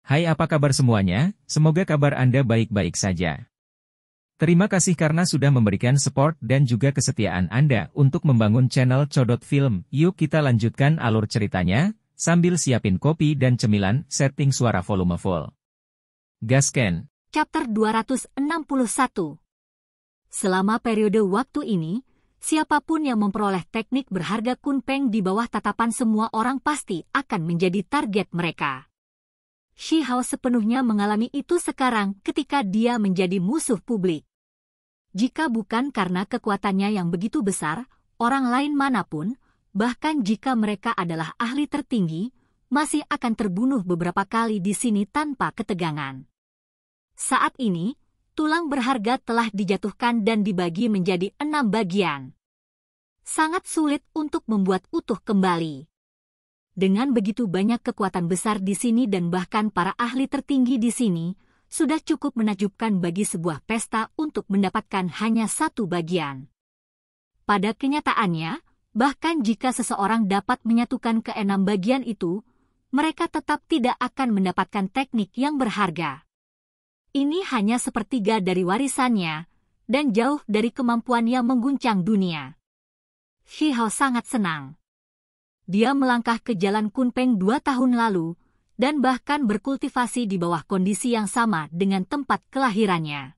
Hai, apa kabar semuanya? Semoga kabar Anda baik-baik saja. Terima kasih karena sudah memberikan support dan juga kesetiaan Anda untuk membangun channel Codot Film. Yuk kita lanjutkan alur ceritanya, sambil siapin kopi dan cemilan, setting suara volume full. Gasken. Chapter 261. Selama periode waktu ini, siapapun yang memperoleh teknik berharga Kunpeng di bawah tatapan semua orang pasti akan menjadi target mereka. Shi Hao sepenuhnya mengalami itu sekarang ketika dia menjadi musuh publik. Jika bukan karena kekuatannya yang begitu besar, orang lain manapun, bahkan jika mereka adalah ahli tertinggi, masih akan terbunuh beberapa kali di sini tanpa ketegangan. Saat ini, tulang berharga telah dijatuhkan dan dibagi menjadi 6 bagian. Sangat sulit untuk membuat utuh kembali. Dengan begitu banyak kekuatan besar di sini dan bahkan para ahli tertinggi di sini, sudah cukup menakjubkan bagi sebuah pesta untuk mendapatkan hanya satu bagian. Pada kenyataannya, bahkan jika seseorang dapat menyatukan ke-6 bagian itu, mereka tetap tidak akan mendapatkan teknik yang berharga. Ini hanya sepertiga dari warisannya, dan jauh dari kemampuan yang mengguncang dunia. Shi Hao sangat senang. Dia melangkah ke jalan Kunpeng 2 tahun lalu, dan bahkan berkultivasi di bawah kondisi yang sama dengan tempat kelahirannya.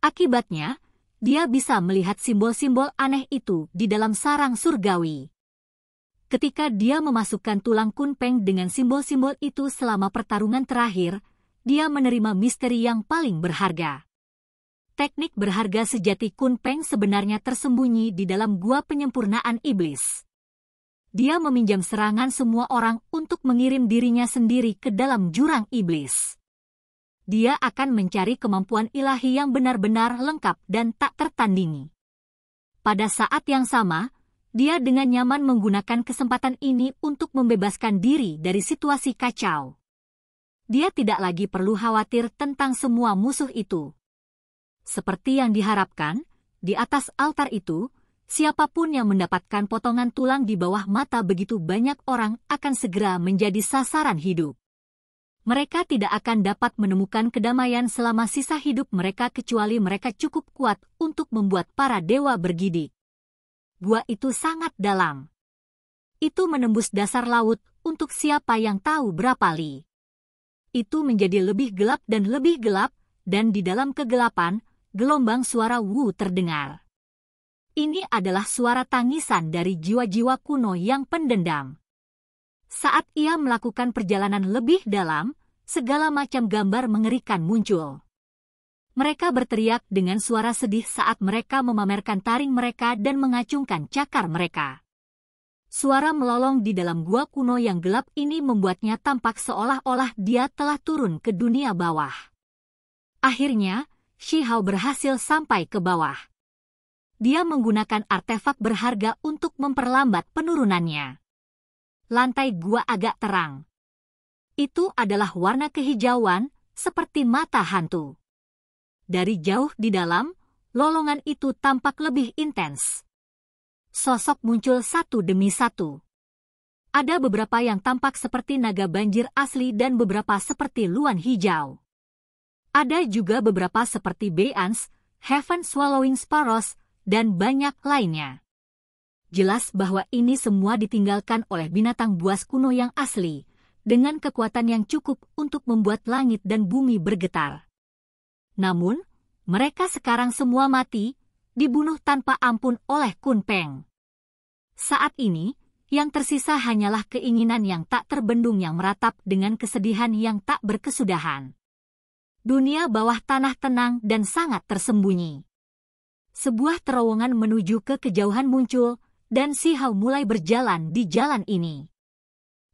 Akibatnya, dia bisa melihat simbol-simbol aneh itu di dalam sarang surgawi. Ketika dia memasukkan tulang Kunpeng dengan simbol-simbol itu selama pertarungan terakhir, dia menerima misteri yang paling berharga. Teknik berharga sejati Kunpeng sebenarnya tersembunyi di dalam gua penyempurnaan iblis. Dia meminjam serangan semua orang untuk mengirim dirinya sendiri ke dalam jurang iblis. Dia akan mencari kemampuan ilahi yang benar-benar lengkap dan tak tertandingi. Pada saat yang sama, dia dengan nyaman menggunakan kesempatan ini untuk membebaskan diri dari situasi kacau. Dia tidak lagi perlu khawatir tentang semua musuh itu. Seperti yang diharapkan, di atas altar itu, siapapun yang mendapatkan potongan tulang di bawah mata begitu banyak orang akan segera menjadi sasaran hidup. Mereka tidak akan dapat menemukan kedamaian selama sisa hidup mereka kecuali mereka cukup kuat untuk membuat para dewa bergidik. Gua itu sangat dalam. Itu menembus dasar laut untuk siapa yang tahu berapa li. Itu menjadi lebih gelap, dan di dalam kegelapan, gelombang suara Wu terdengar. Ini adalah suara tangisan dari jiwa-jiwa kuno yang pendendam. Saat ia melakukan perjalanan lebih dalam, segala macam gambar mengerikan muncul. Mereka berteriak dengan suara sedih saat mereka memamerkan taring mereka dan mengacungkan cakar mereka. Suara melolong di dalam gua kuno yang gelap ini membuatnya tampak seolah-olah dia telah turun ke dunia bawah. Akhirnya, Shi Hao berhasil sampai ke bawah. Dia menggunakan artefak berharga untuk memperlambat penurunannya. Lantai gua agak terang. Itu adalah warna kehijauan, seperti mata hantu. Dari jauh di dalam, lolongan itu tampak lebih intens. Sosok muncul satu demi satu. Ada beberapa yang tampak seperti naga banjir asli dan beberapa seperti luan hijau. Ada juga beberapa seperti Beans, Heaven Swallowing Sparrows, dan banyak lainnya. Jelas bahwa ini semua ditinggalkan oleh binatang buas kuno yang asli, dengan kekuatan yang cukup untuk membuat langit dan bumi bergetar. Namun, mereka sekarang semua mati, dibunuh tanpa ampun oleh Kunpeng. Saat ini, yang tersisa hanyalah keinginan yang tak terbendung yang meratap dengan kesedihan yang tak berkesudahan. Dunia bawah tanah tenang dan sangat tersembunyi. Sebuah terowongan menuju ke kejauhan muncul, dan Shi Hao mulai berjalan di jalan ini.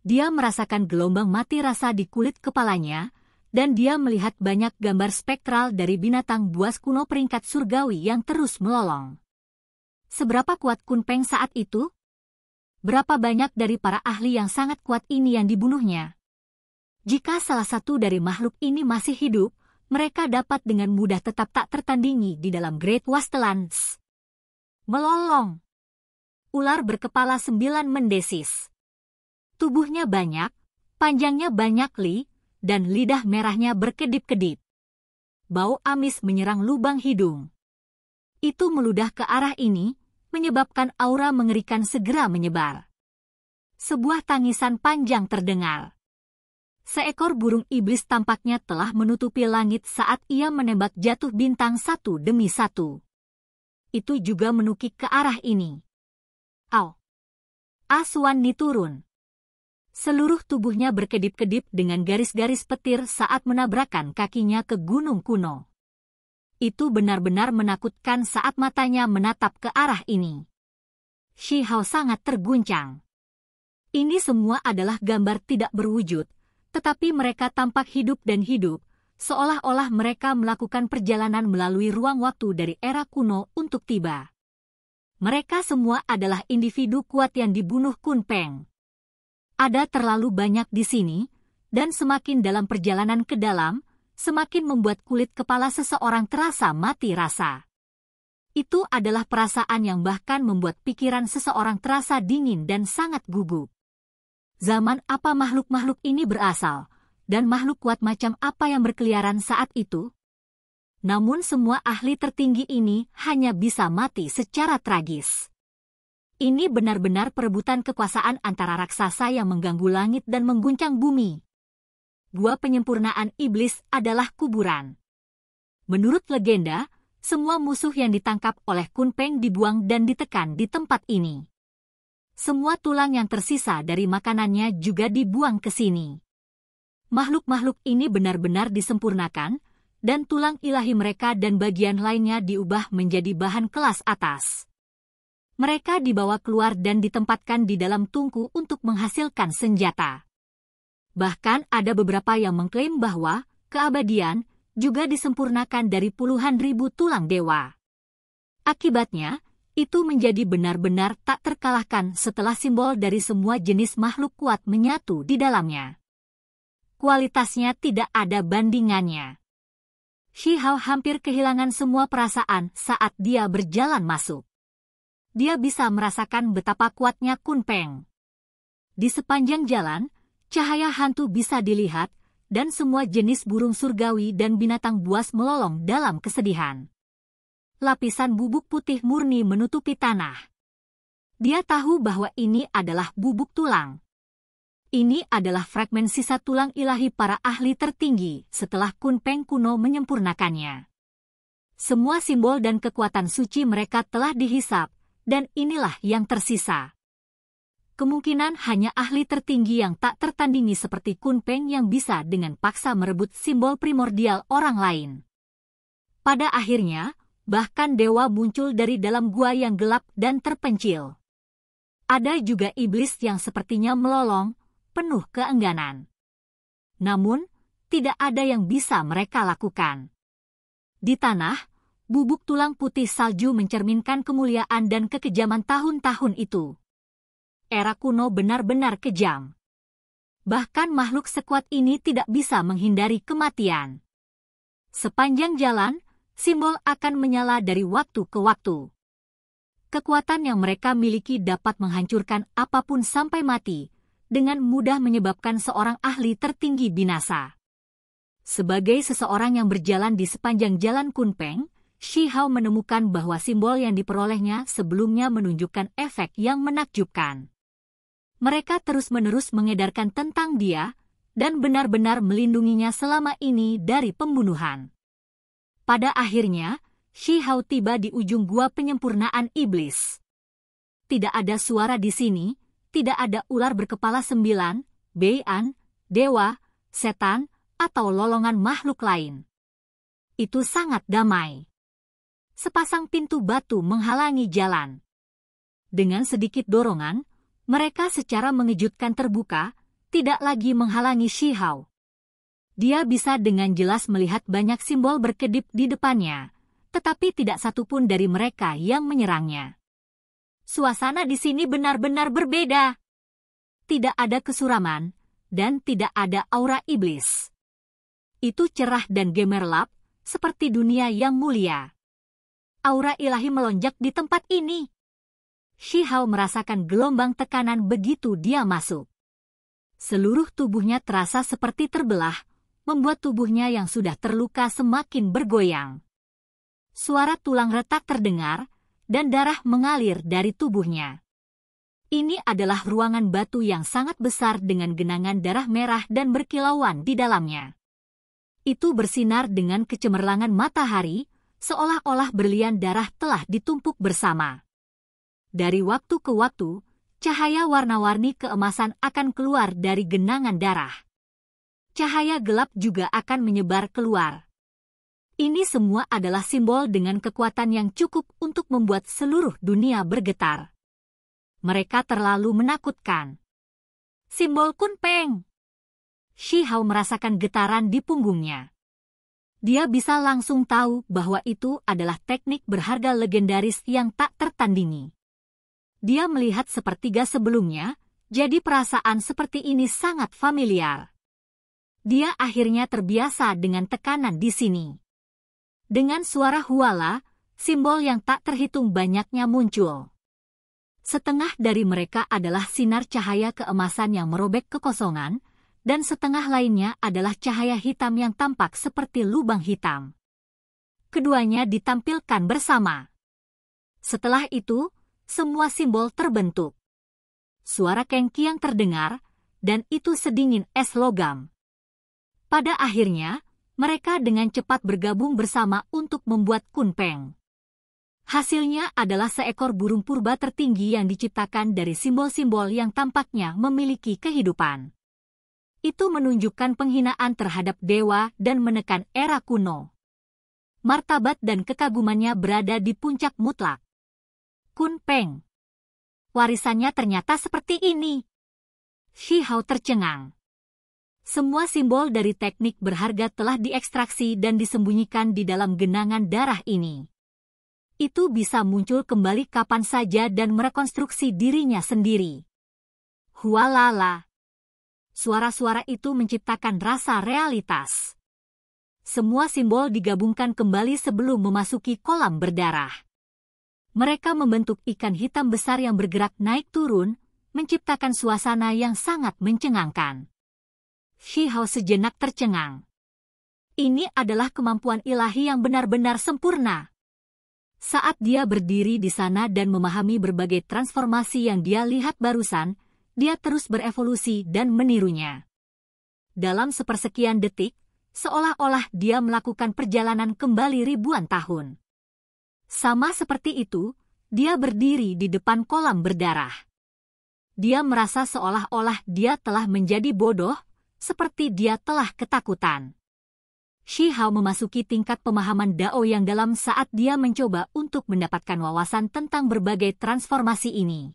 Dia merasakan gelombang mati rasa di kulit kepalanya, dan dia melihat banyak gambar spektral dari binatang buas kuno peringkat surgawi yang terus melolong. Seberapa kuat Kunpeng saat itu? Berapa banyak dari para ahli yang sangat kuat ini yang dibunuhnya? Jika salah satu dari makhluk ini masih hidup, mereka dapat dengan mudah tetap tak tertandingi di dalam Great Wastelands. Melolong. Ular berkepala 9 mendesis. Tubuhnya banyak, panjangnya banyak li, dan lidah merahnya berkedip-kedip. Bau amis menyerang lubang hidung. Itu meludah ke arah ini, menyebabkan aura mengerikan segera menyebar. Sebuah tangisan panjang terdengar. Seekor burung iblis tampaknya telah menutupi langit saat ia menembak jatuh bintang satu demi satu. Itu juga menukik ke arah ini. Au! Aswani turun. Seluruh tubuhnya berkedip-kedip dengan garis-garis petir saat menabrakkan kakinya ke gunung kuno. Itu benar-benar menakutkan saat matanya menatap ke arah ini. Shi Hao sangat terguncang. Ini semua adalah gambar tidak berwujud, tetapi mereka tampak hidup dan hidup, seolah-olah mereka melakukan perjalanan melalui ruang waktu dari era kuno untuk tiba. Mereka semua adalah individu kuat yang dibunuh Kun Peng. Ada terlalu banyak di sini, dan semakin dalam perjalanan ke dalam, semakin membuat kulit kepala seseorang terasa mati rasa. Itu adalah perasaan yang bahkan membuat pikiran seseorang terasa dingin dan sangat gugup. Zaman apa makhluk-makhluk ini berasal, dan makhluk kuat macam apa yang berkeliaran saat itu? Namun semua ahli tertinggi ini hanya bisa mati secara tragis. Ini benar-benar perebutan kekuasaan antara raksasa yang mengganggu langit dan mengguncang bumi. Gua penyempurnaan iblis adalah kuburan. Menurut legenda, semua musuh yang ditangkap oleh Kun Peng dibuang dan ditekan di tempat ini. Semua tulang yang tersisa dari makanannya juga dibuang ke sini. Makhluk-makhluk ini benar-benar disempurnakan, dan tulang ilahi mereka dan bagian lainnya diubah menjadi bahan kelas atas. Mereka dibawa keluar dan ditempatkan di dalam tungku untuk menghasilkan senjata. Bahkan ada beberapa yang mengklaim bahwa keabadian juga disempurnakan dari puluhan ribu tulang dewa. Akibatnya, itu menjadi benar-benar tak terkalahkan setelah simbol dari semua jenis makhluk kuat menyatu di dalamnya. Kualitasnya tidak ada bandingannya. Shi Hao hampir kehilangan semua perasaan saat dia berjalan masuk. Dia bisa merasakan betapa kuatnya Kun Peng. Di sepanjang jalan, cahaya hantu bisa dilihat, dan semua jenis burung surgawi dan binatang buas melolong dalam kesedihan. Lapisan bubuk putih murni menutupi tanah. Dia tahu bahwa ini adalah bubuk tulang. Ini adalah fragmen sisa tulang ilahi para ahli tertinggi setelah Kun Peng kuno menyempurnakannya. Semua simbol dan kekuatan suci mereka telah dihisap, dan inilah yang tersisa. Kemungkinan hanya ahli tertinggi yang tak tertandingi seperti Kun Peng yang bisa dengan paksa merebut simbol primordial orang lain. Pada akhirnya, bahkan dewa muncul dari dalam gua yang gelap dan terpencil. Ada juga iblis yang sepertinya melolong, penuh keengganan. Namun, tidak ada yang bisa mereka lakukan. Di tanah, bubuk tulang putih salju mencerminkan kemuliaan dan kekejaman tahun-tahun itu. Era kuno benar-benar kejam. Bahkan makhluk sekuat ini tidak bisa menghindari kematian. Sepanjang jalan, simbol akan menyala dari waktu ke waktu. Kekuatan yang mereka miliki dapat menghancurkan apapun sampai mati, dengan mudah menyebabkan seorang ahli tertinggi binasa. Sebagai seseorang yang berjalan di sepanjang jalan Kun Peng, Shi Hao menemukan bahwa simbol yang diperolehnya sebelumnya menunjukkan efek yang menakjubkan. Mereka terus-menerus mengedarkan tentang dia, dan benar-benar melindunginya selama ini dari pembunuhan. Pada akhirnya, Shi Hao tiba di ujung gua penyempurnaan iblis. Tidak ada suara di sini, tidak ada ular berkepala 9, Beian, dewa, setan, atau lolongan makhluk lain. Itu sangat damai. Sepasang pintu batu menghalangi jalan. Dengan sedikit dorongan, mereka secara mengejutkan terbuka, tidak lagi menghalangi Shi Hao. Dia bisa dengan jelas melihat banyak simbol berkedip di depannya, tetapi tidak satupun dari mereka yang menyerangnya. Suasana di sini benar-benar berbeda. Tidak ada kesuraman, dan tidak ada aura iblis. Itu cerah dan gemerlap, seperti dunia yang mulia. Aura ilahi melonjak di tempat ini. Shi Hao merasakan gelombang tekanan begitu dia masuk. Seluruh tubuhnya terasa seperti terbelah, membuat tubuhnya yang sudah terluka semakin bergoyang. Suara tulang retak terdengar, dan darah mengalir dari tubuhnya. Ini adalah ruangan batu yang sangat besar dengan genangan darah merah dan berkilauan di dalamnya. Itu bersinar dengan kecemerlangan matahari, seolah-olah berlian darah telah ditumpuk bersama. Dari waktu ke waktu, cahaya warna-warni keemasan akan keluar dari genangan darah. Cahaya gelap juga akan menyebar keluar. Ini semua adalah simbol dengan kekuatan yang cukup untuk membuat seluruh dunia bergetar. Mereka terlalu menakutkan. Simbol Kunpeng. Shi Hao merasakan getaran di punggungnya. Dia bisa langsung tahu bahwa itu adalah teknik berharga legendaris yang tak tertandingi. Dia melihat sepertiga sebelumnya, jadi perasaan seperti ini sangat familiar. Dia akhirnya terbiasa dengan tekanan di sini. Dengan suara huala, simbol yang tak terhitung banyaknya muncul. Setengah dari mereka adalah sinar cahaya keemasan yang merobek kekosongan, dan setengah lainnya adalah cahaya hitam yang tampak seperti lubang hitam. Keduanya ditampilkan bersama. Setelah itu, semua simbol terbentuk. Suara kengki yang terdengar, dan itu sedingin es logam. Pada akhirnya, mereka dengan cepat bergabung bersama untuk membuat Kunpeng. Hasilnya adalah seekor burung purba tertinggi yang diciptakan dari simbol-simbol yang tampaknya memiliki kehidupan. Itu menunjukkan penghinaan terhadap dewa dan menekan era kuno. Martabat dan kekagumannya berada di puncak mutlak. Kunpeng. Warisannya ternyata seperti ini. Shi Hao tercengang. Semua simbol dari teknik berharga telah diekstraksi dan disembunyikan di dalam genangan darah ini. Itu bisa muncul kembali kapan saja dan merekonstruksi dirinya sendiri. Hualala. Suara-suara itu menciptakan rasa realitas. Semua simbol digabungkan kembali sebelum memasuki kolam berdarah. Mereka membentuk ikan hitam besar yang bergerak naik turun, menciptakan suasana yang sangat mencengangkan. Shi Hao sejenak tercengang. Ini adalah kemampuan ilahi yang benar-benar sempurna. Saat dia berdiri di sana dan memahami berbagai transformasi yang dia lihat barusan, dia terus berevolusi dan menirunya. Dalam sepersekian detik, seolah-olah dia melakukan perjalanan kembali ribuan tahun. Sama seperti itu, dia berdiri di depan kolam berdarah. Dia merasa seolah-olah dia telah menjadi bodoh, seperti dia telah ketakutan. Shi Hao memasuki tingkat pemahaman Dao yang dalam saat dia mencoba untuk mendapatkan wawasan tentang berbagai transformasi ini.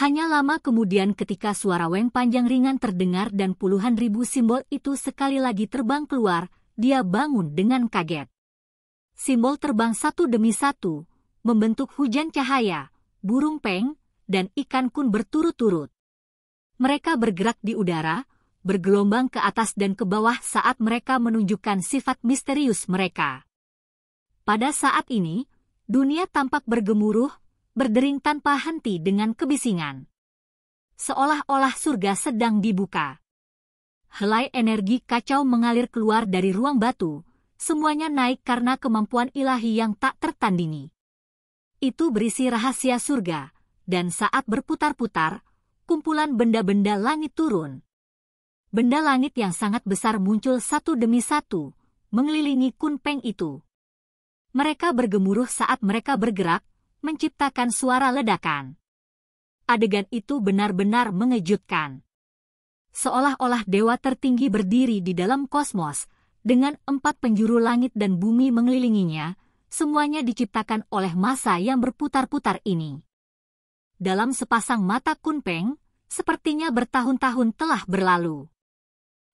Hanya lama kemudian ketika suara Weng panjang ringan terdengar dan puluhan ribu simbol itu sekali lagi terbang keluar, dia bangun dengan kaget. Simbol terbang satu demi satu, membentuk hujan cahaya, burung peng, dan ikan kun berturut-turut. Mereka bergerak di udara, bergelombang ke atas dan ke bawah saat mereka menunjukkan sifat misterius mereka. Pada saat ini, dunia tampak bergemuruh, berdering tanpa henti dengan kebisingan. Seolah-olah surga sedang dibuka. Helai energi kacau mengalir keluar dari ruang batu, semuanya naik karena kemampuan ilahi yang tak tertandingi. Itu berisi rahasia surga, dan saat berputar-putar, kumpulan benda-benda langit turun. Benda langit yang sangat besar muncul satu demi satu, mengelilingi Kunpeng itu. Mereka bergemuruh saat mereka bergerak, menciptakan suara ledakan. Adegan itu benar-benar mengejutkan. Seolah-olah dewa tertinggi berdiri di dalam kosmos, dengan 4 penjuru langit dan bumi mengelilinginya, semuanya diciptakan oleh massa yang berputar-putar ini. Dalam sepasang mata Kunpeng, sepertinya bertahun-tahun telah berlalu.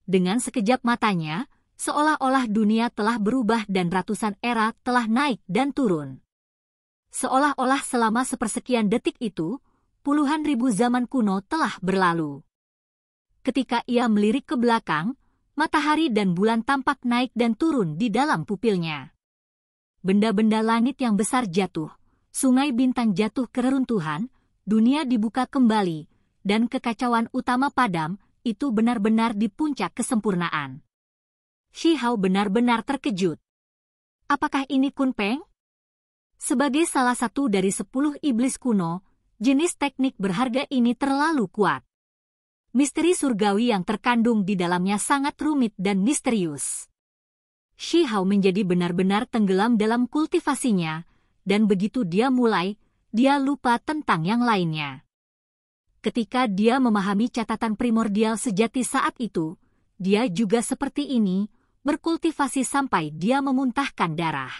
Dengan sekejap matanya, seolah-olah dunia telah berubah dan ratusan era telah naik dan turun. Seolah-olah selama sepersekian detik itu, puluhan ribu zaman kuno telah berlalu. Ketika ia melirik ke belakang, matahari dan bulan tampak naik dan turun di dalam pupilnya. Benda-benda langit yang besar jatuh, sungai bintang jatuh ke reruntuhan, dunia dibuka kembali, dan kekacauan utama padam, itu benar-benar di puncak kesempurnaan. Shi Hao benar-benar terkejut. Apakah ini Kunpeng? Sebagai salah satu dari 10 iblis kuno, jenis teknik berharga ini terlalu kuat. Misteri surgawi yang terkandung di dalamnya sangat rumit dan misterius. Shi Hao menjadi benar-benar tenggelam dalam kultivasinya, dan begitu dia mulai, dia lupa tentang yang lainnya. Ketika dia memahami catatan primordial sejati saat itu, dia juga seperti ini, berkultivasi sampai dia memuntahkan darah.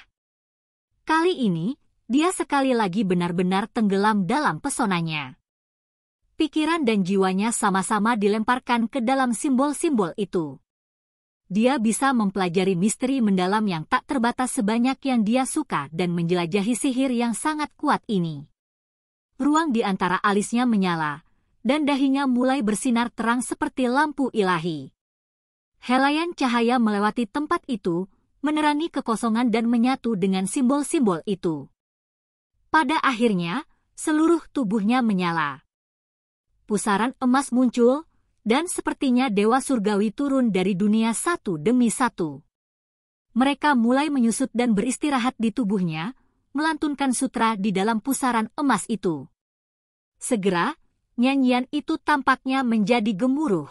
Kali ini, dia sekali lagi benar-benar tenggelam dalam pesonanya. Pikiran dan jiwanya sama-sama dilemparkan ke dalam simbol-simbol itu. Dia bisa mempelajari misteri mendalam yang tak terbatas sebanyak yang dia suka dan menjelajahi sihir yang sangat kuat ini. Ruang di antara alisnya menyala, dan dahinya mulai bersinar terang seperti lampu ilahi. Helaian cahaya melewati tempat itu, menerangi kekosongan dan menyatu dengan simbol-simbol itu. Pada akhirnya, seluruh tubuhnya menyala. Pusaran emas muncul, dan sepertinya dewa surgawi turun dari dunia satu demi satu. Mereka mulai menyusut dan beristirahat di tubuhnya, melantunkan sutra di dalam pusaran emas itu. Segera, nyanyian itu tampaknya menjadi gemuruh.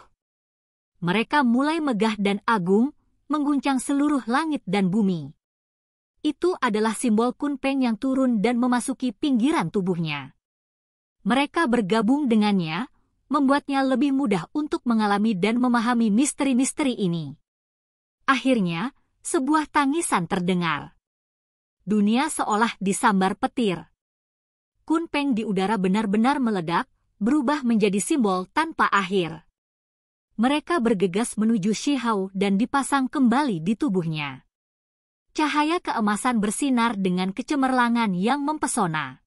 Mereka mulai megah dan agung, mengguncang seluruh langit dan bumi. Itu adalah simbol Kunpeng yang turun dan memasuki pinggiran tubuhnya. Mereka bergabung dengannya, membuatnya lebih mudah untuk mengalami dan memahami misteri-misteri ini. Akhirnya, sebuah tangisan terdengar. Dunia seolah disambar petir. Kunpeng di udara benar-benar meledak, berubah menjadi simbol tanpa akhir. Mereka bergegas menuju Shi Hao dan dipasang kembali di tubuhnya. Cahaya keemasan bersinar dengan kecemerlangan yang mempesona.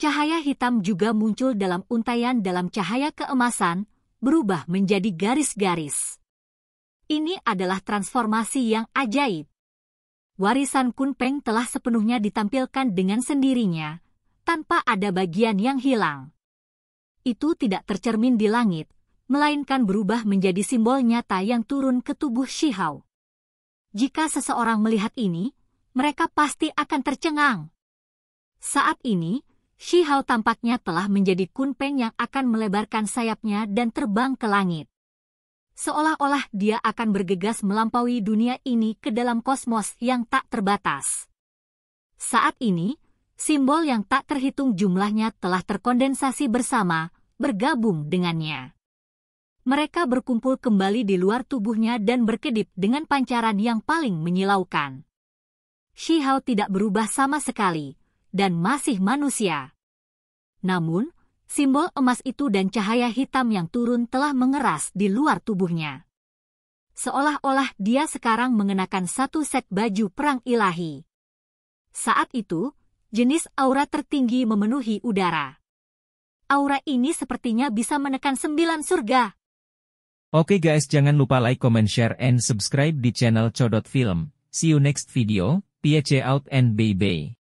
Cahaya hitam juga muncul dalam untaian dalam cahaya keemasan, berubah menjadi garis-garis. Ini adalah transformasi yang ajaib. Warisan Kunpeng telah sepenuhnya ditampilkan dengan sendirinya, tanpa ada bagian yang hilang. Itu tidak tercermin di langit, melainkan berubah menjadi simbol nyata yang turun ke tubuh Shi Hao. Jika seseorang melihat ini, mereka pasti akan tercengang. Saat ini, Shi Hao tampaknya telah menjadi Kunpeng yang akan melebarkan sayapnya dan terbang ke langit. Seolah-olah dia akan bergegas melampaui dunia ini ke dalam kosmos yang tak terbatas. Saat ini, simbol yang tak terhitung jumlahnya telah terkondensasi bersama, bergabung dengannya. Mereka berkumpul kembali di luar tubuhnya dan berkedip dengan pancaran yang paling menyilaukan. Shi Hao tidak berubah sama sekali, dan masih manusia. Namun, simbol emas itu dan cahaya hitam yang turun telah mengeras di luar tubuhnya. Seolah-olah dia sekarang mengenakan satu set baju perang ilahi. Saat itu, jenis aura tertinggi memenuhi udara. Aura ini sepertinya bisa menekan 9 surga. Oke guys, jangan lupa like, comment, share, and subscribe di channel Codot Film. See you next video, peace out and bye-bye.